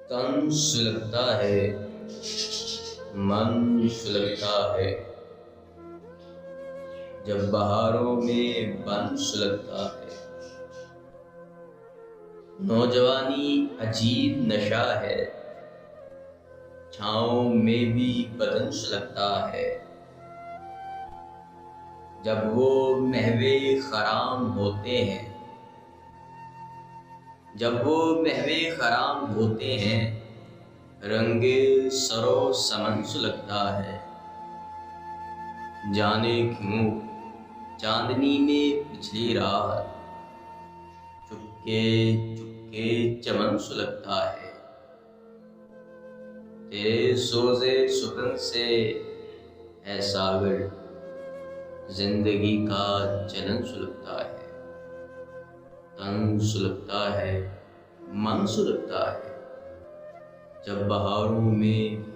तन सुलगता है, मन सुलगता है, जब बहारों में बन सुलगता है। नौजवानी अजीब नशा है, छाँव में भी बदन सुलगता है। जब वो महवे खराम होते हैं, जब वो महवे खराम होते हैं, रंगे सरो समन सुलगता है। जाने क्यों चांदनी में पिछली रात चुपके चुपके चमन सुलगता है। तेरे सोज़े सुगंध से है सागर, जिंदगी का जलन सुलगता है। तन सुलगता है, मन सुलगता है, जब बहारों में